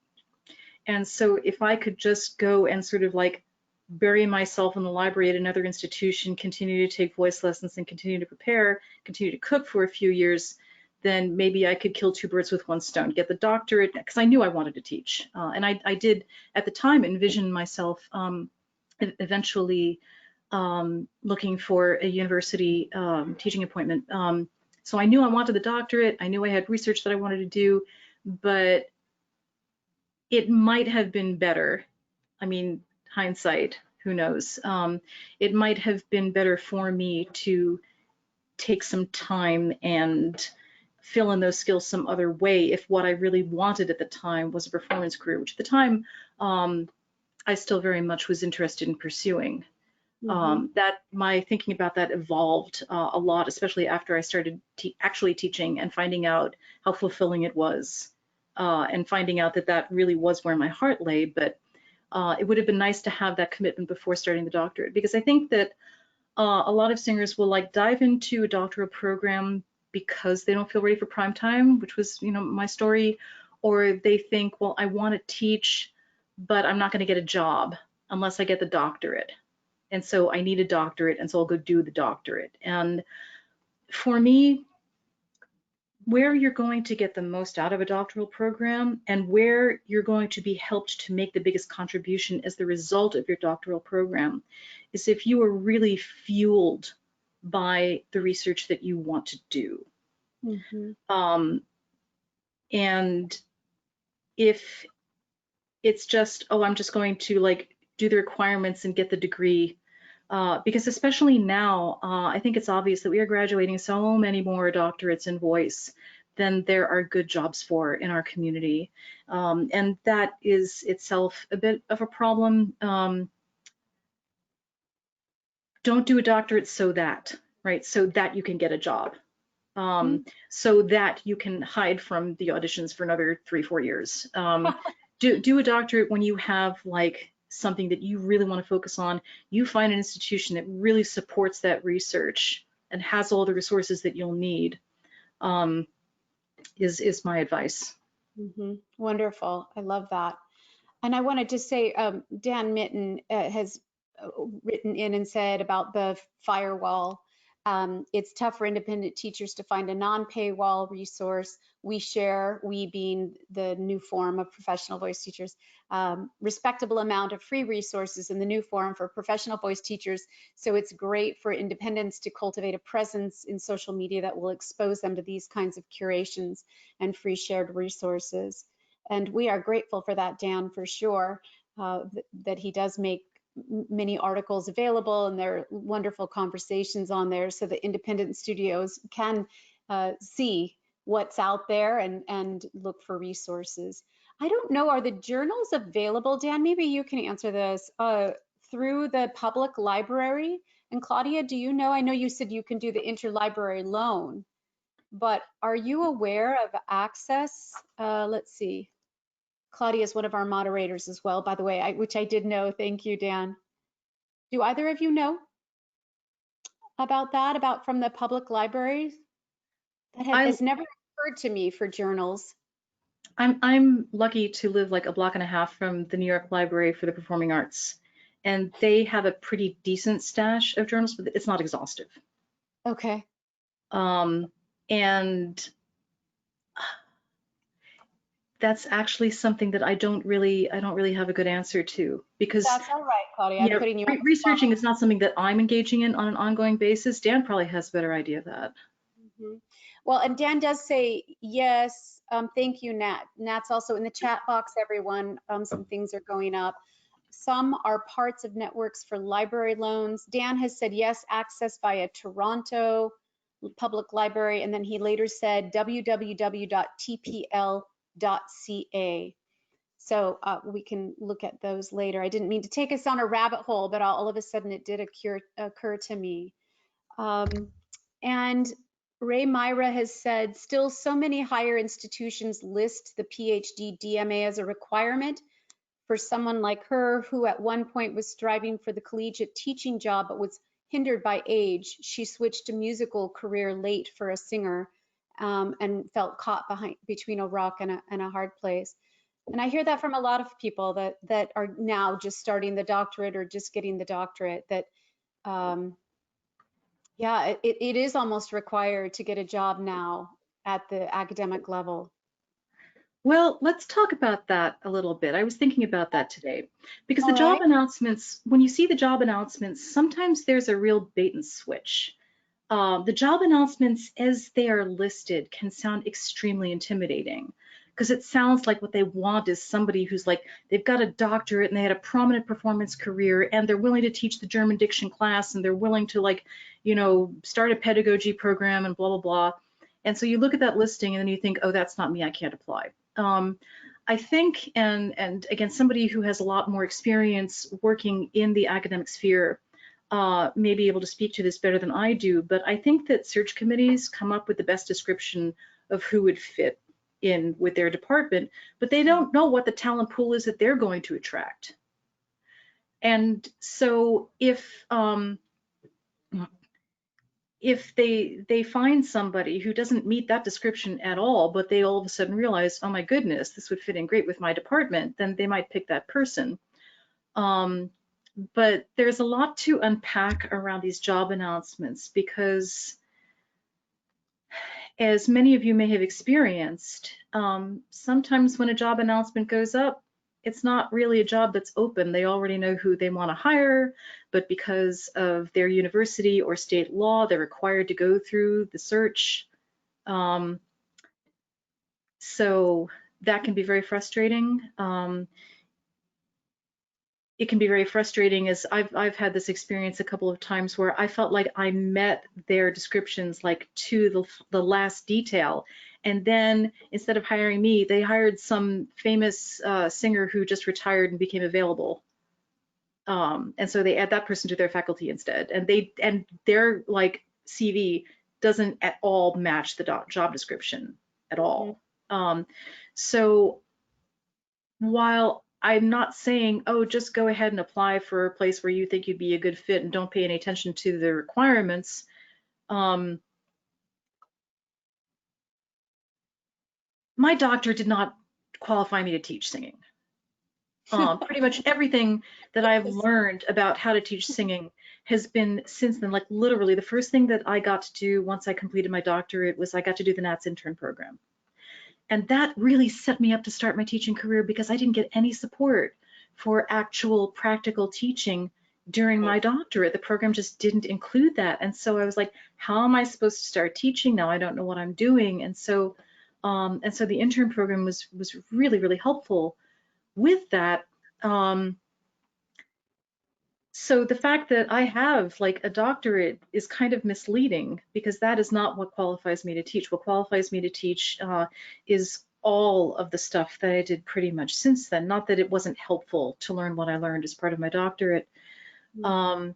And so if I could just go and sort of like bury myself in the library at another institution, continue to take voice lessons and continue to prepare, continue to cook for a few years, then maybe I could kill two birds with one stone, get the doctorate, because I knew I wanted to teach. And I did at the time envision myself eventually looking for a university teaching appointment. So I knew I wanted the doctorate. I knew I had research that I wanted to do, but it might have been better. I mean, hindsight, who knows? It might have been better for me to take some time and fill in those skills some other way if what I really wanted at the time was a performance career, which at the time I still very much was interested in pursuing. That my thinking about that evolved a lot, especially after I started actually teaching and finding out how fulfilling it was, and finding out that that really was where my heart lay. But it would have been nice to have that commitment before starting the doctorate, because I think that a lot of singers will like dive into a doctoral program because they don't feel ready for prime time, which was, my story, or they think, well, I want to teach, but I'm not going to get a job unless I get the doctorate. And so I need a doctorate, and so I'll go do the doctorate. And for me, where you're going to get the most out of a doctoral program and where you're going to be helped to make the biggest contribution as the result of your doctoral program is if you are really fueled by the research that you want to do. And if it's just, oh, I'm just going to like do the requirements and get the degree, because especially now, I think it's obvious that we are graduating so many more doctorates in voice than there are good jobs for in our community. And that is itself a bit of a problem. Don't do a doctorate so that, right? So that you can get a job. So that you can hide from the auditions for another 3-4 years. Do a doctorate when you have like something that you really want to focus on. You find an institution that really supports that research and has all the resources that you'll need, is my advice. Wonderful. I love that. And I wanted to say, Dan Mitten has written in and said about the firewall It's tough for independent teachers to find a non-paywall resource. We share, we being the new form of professional voice teachers, respectable amount of free resources in the new forum for professional voice teachers. So it's great for independents to cultivate a presence in social media that will expose them to these kinds of curations and free shared resources. And we are grateful for that, Dan, for sure, that he does make many articles available, and there are wonderful conversations on there so that independent studios can see what's out there and look for resources. I don't know, are the journals available, Dan? Maybe you can answer this, through the public library? And Claudia, do you know, I know you said you can do the interlibrary loan, but are you aware of access? Let's see. Claudia is one of our moderators as well, by the way, which I did know. Thank you, Dan. Do either of you know about that, about from the public libraries? That has never occurred to me for journals. I'm lucky to live like a block and a half from the New York Library for the Performing Arts, and they have a pretty decent stash of journals, but it's not exhaustive. Okay. And that's actually something that I don't really have a good answer to, because That's all right, Claudia. I'm putting you on the researching spot. is not something that I'm engaging in on an ongoing basis. Dan probably has a better idea of that. Mm-hmm. Well, and Dan does say yes. Thank you, Nat. Nat's also in the chat box, everyone. Some things are going up. Some are parts of networks for library loans. Dan has said yes, access via Toronto Public Library, and then he later said www.tpl.ca. So we can look at those later. I didn't mean to take us on a rabbit hole, but all of a sudden it did occur to me. And Ray Myra has said, still so many higher institutions list the PhD DMA as a requirement for someone like her, who at one point was striving for the collegiate teaching job, but was hindered by age. She switched to musical career late for a singer, and felt caught between a rock and a hard place. And I hear that from a lot of people that are now just starting the doctorate or just getting the doctorate, that yeah, it is almost required to get a job now at the academic level. Well, let's talk about that a little bit. I was thinking about that today, because All the job right. announcements, when you see the job announcements, sometimes there's a real bait and switch. The job announcements as they are listed can sound extremely intimidating, because it sounds like what they want is somebody who's like, they've got a doctorate and they had a prominent performance career and they're willing to teach the German diction class and they're willing to, like, start a pedagogy program and blah, blah, blah. And so you look at that listing and then you think, oh, that's not me, I can't apply. I think, and again, somebody who has a lot more experience working in the academic sphere may be able to speak to this better than I do, but I think that search committees come up with the best description of who would fit in with their department, but they don't know what the talent pool is that they're going to attract. And so if they find somebody who doesn't meet that description at all, but they all of a sudden realize, oh my goodness, this would fit in great with my department, then they might pick that person. But there's a lot to unpack around these job announcements, because as many of you may have experienced, sometimes when a job announcement goes up, it's not really a job that's open. They already know who they want to hire, but because of their university or state law, they're required to go through the search. So that can be very frustrating. It can be very frustrating, as I've had this experience a couple of times where I felt like I met their descriptions like to the last detail, and then instead of hiring me, they hired some famous singer who just retired and became available, and so they add that person to their faculty instead, and their like CV doesn't at all match the job description at all. So while I'm not saying, oh, just go ahead and apply for a place where you think you'd be a good fit and don't pay any attention to the requirements, my doctor did not qualify me to teach singing. Pretty much everything that I've learned about how to teach singing has been since then, like literally the first thing that I got to do once I completed my doctorate was I got to do the NATS intern program. And that really set me up to start my teaching career because I didn't get any support for actual practical teaching during my doctorate. The program just didn't include that. And so I was like, how am I supposed to start teaching now? I don't know what I'm doing. And so the intern program was really, really helpful with that. So the fact that I have like a doctorate is kind of misleading because that is not what qualifies me to teach. What qualifies me to teach is all of the stuff that I did pretty much since then. Not that it wasn't helpful to learn what I learned as part of my doctorate. But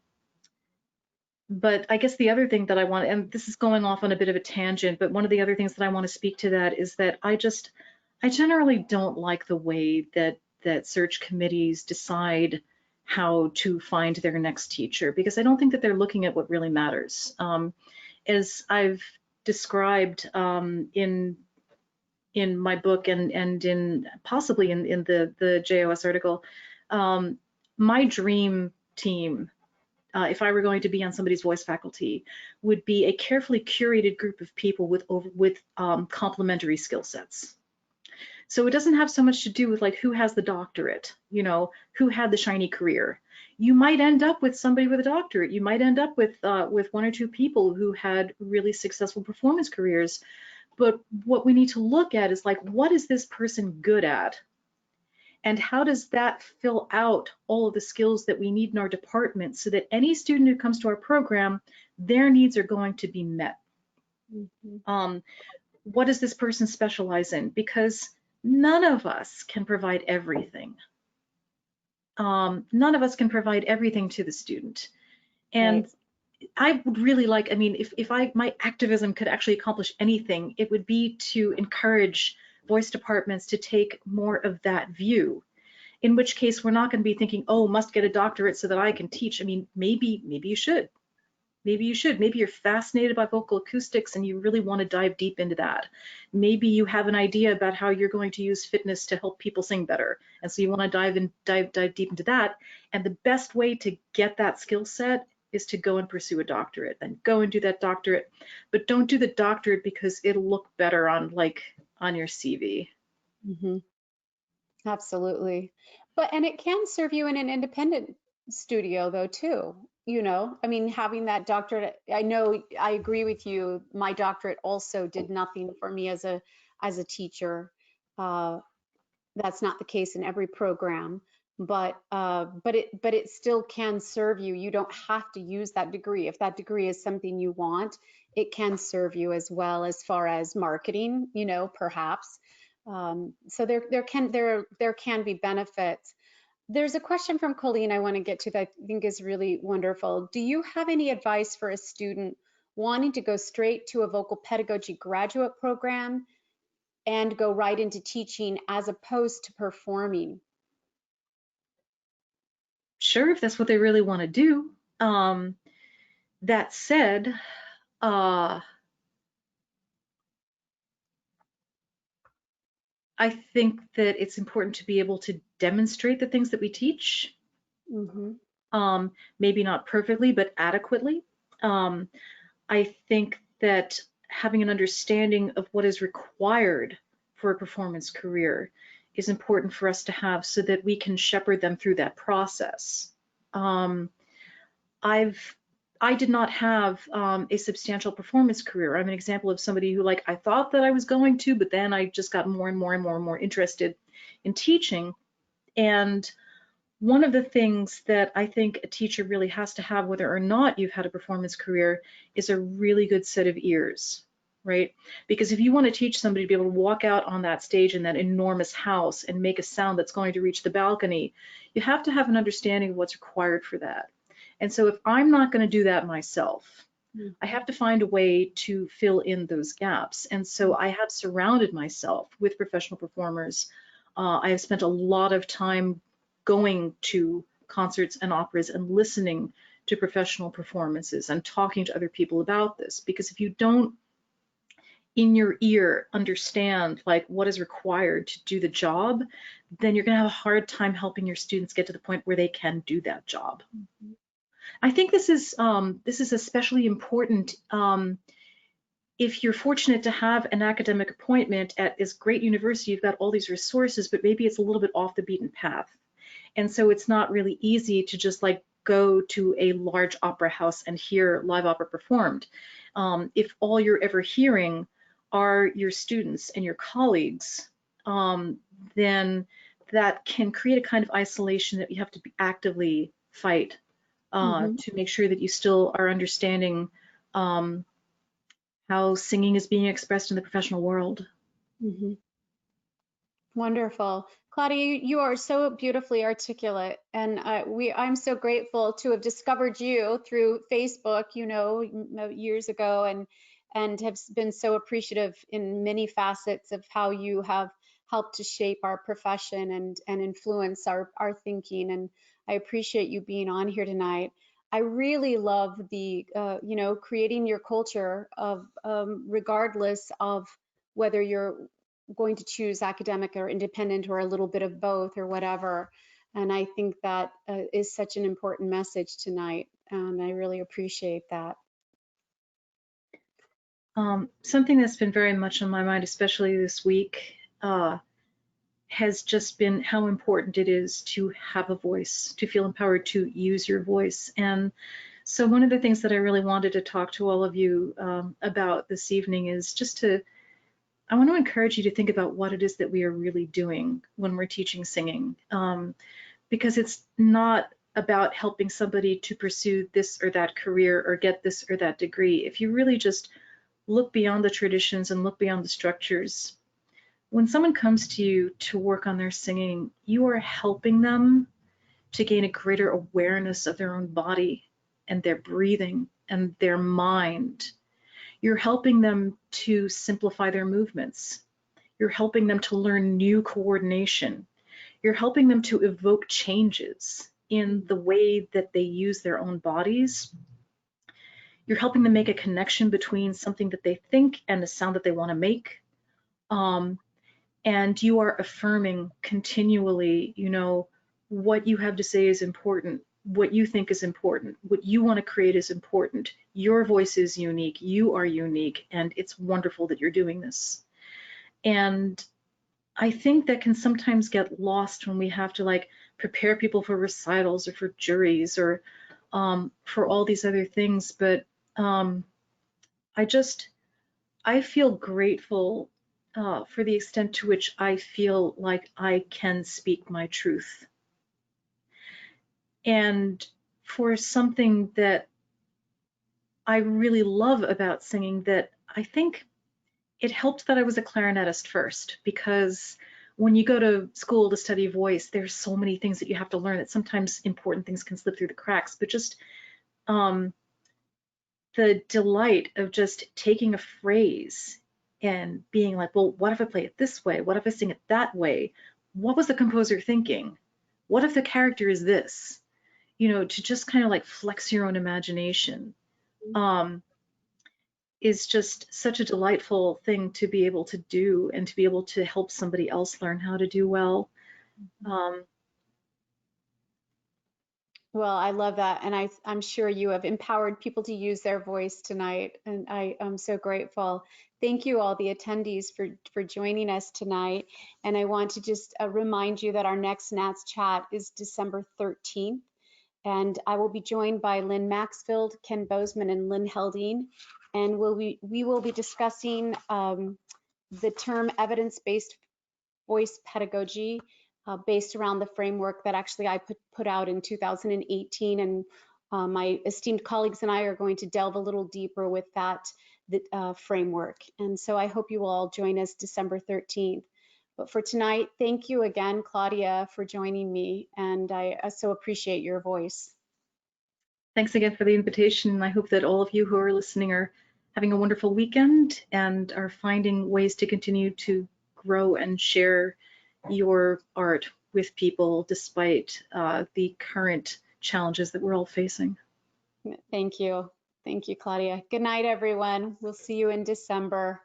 I guess the other thing that I want, and this is going off on a bit of a tangent, but one of the other things that I want to speak to that is that I generally don't like the way that search committees decide how to find their next teacher, because I don't think that they're looking at what really matters. As I've described in my book and in possibly in the JOS article, my dream team, if I were going to be on somebody's voice faculty, would be a carefully curated group of people with complementary skill sets. So it doesn't have so much to do with like who has the doctorate, you know, who had the shiny career. You might end up with somebody with a doctorate. You might end up with one or two people who had really successful performance careers. But what we need to look at is like, what is this person good at? And how does that fill out all of the skills that we need in our department so that any student who comes to our program, their needs are going to be met? What does this person specialize in? Because none of us can provide everything. None of us can provide everything to the student. And I would really like, I mean, if my activism could actually accomplish anything, it would be to encourage voice departments to take more of that view, in which case we're not going to be thinking, oh, must get a doctorate so that I can teach. I mean, maybe you should. Maybe you should. Maybe you're fascinated by vocal acoustics and you really want to dive deep into that. Maybe you have an idea about how you're going to use fitness to help people sing better, and so you want to dive deep into that. And the best way to get that skill set is to go and pursue a doctorate. Then go and do that doctorate, but don't do the doctorate because it'll look better on your CV. Absolutely. And it can serve you in an independent studio though too. You know, I mean, having that doctorate, I know I agree with you. My doctorate also did nothing for me as a teacher. That's not the case in every program, but it still can serve you. You don't have to use that degree. If that degree is something you want, it can serve you as well as far as marketing, you know, perhaps. So there can be benefits. There's a question from Colleen I want to get to that I think is really wonderful. Do you have any advice for a student wanting to go straight to a vocal pedagogy graduate program and go right into teaching as opposed to performing? Sure, if that's what they really want to do. That said, I think that it's important to be able to demonstrate the things that we teach. Maybe not perfectly, but adequately. I think that having an understanding of what is required for a performance career is important for us to have so that we can shepherd them through that process. I did not have a substantial performance career. I'm an example of somebody who, like, I thought that I was going to, but then I just got more and more interested in teaching. And one of the things that I think a teacher really has to have, whether or not you've had a performance career, is a really good set of ears, right? Because if you want to teach somebody to be able to walk out on that stage in that enormous house and make a sound that's going to reach the balcony, you have to have an understanding of what's required for that. And so if I'm not going to do that myself, I have to find a way to fill in those gaps. And so I have surrounded myself with professional performers. I have spent a lot of time going to concerts and operas and listening to professional performances and talking to other people about this. Because if you don't, in your ear, understand like what is required to do the job, then you're going to have a hard time helping your students get to the point where they can do that job. I think this is especially important if you're fortunate to have an academic appointment at this great university. You've got all these resources, but maybe it's a little bit off the beaten path. And so it's not really easy to just like go to a large opera house and hear live opera performed. If all you're ever hearing are your students and your colleagues, then that can create a kind of isolation that you have to actively fight to make sure that you still are understanding how singing is being expressed in the professional world. Mm-hmm. Wonderful. Claudia, you are so beautifully articulate, and I'm so grateful to have discovered you through Facebook, years ago, and have been so appreciative in many facets of how you have helped to shape our profession and influence our thinking. And I appreciate you being on here tonight. I really love the, creating your culture of, regardless of whether you're going to choose academic or independent or a little bit of both or whatever. And I think that is such an important message tonight. And I really appreciate that. Something that's been very much on my mind, especially this week, has just been how important it is to have a voice, to feel empowered to use your voice. And so one of the things that I really wanted to talk to all of you about this evening is just I want to encourage you to think about what it is that we are really doing when we're teaching singing, because it's not about helping somebody to pursue this or that career or get this or that degree. If you really just look beyond the traditions and look beyond the structures, when someone comes to you to work on their singing, you are helping them to gain a greater awareness of their own body and their breathing and their mind. You're helping them to simplify their movements. You're helping them to learn new coordination. You're helping them to evoke changes in the way that they use their own bodies. You're helping them make a connection between something that they think and the sound that they want to make. And you are affirming continually, what you have to say is important, what you think is important, what you want to create is important. Your voice is unique, you are unique, and it's wonderful that you're doing this. And I think that can sometimes get lost when we have to like prepare people for recitals or for juries or for all these other things. But I feel grateful for the extent to which I feel like I can speak my truth. And for something that I really love about singing, that I think it helped that I was a clarinetist first, because when you go to school to study voice, there's so many things that you have to learn that sometimes important things can slip through the cracks. But just the delight of just taking a phrase and being like, well, what if I play it this way? What if I sing it that way? What was the composer thinking? What if the character is this? To just kind of like flex your own imagination is just such a delightful thing to be able to do and to be able to help somebody else learn how to do well. Well, I love that. And I'm sure you have empowered people to use their voice tonight. And I am so grateful. Thank you, all the attendees, for joining us tonight. And I want to just remind you that our next NATS chat is December 13th. And I will be joined by Lynn Maxfield, Ken Bozeman, and Lynn Helding. And we will be discussing the term evidence-based voice pedagogy based around the framework that actually I put out in 2018. And my esteemed colleagues and I are going to delve a little deeper with that framework. And so I hope you will all join us December 13th. But for tonight, thank you again, Claudia, for joining me. And I so appreciate your voice. Thanks again for the invitation. I hope that all of you who are listening are having a wonderful weekend and are finding ways to continue to grow and share your art with people despite the current challenges that we're all facing. Thank you. Thank you, Claudia. Good night, everyone. We'll see you in December.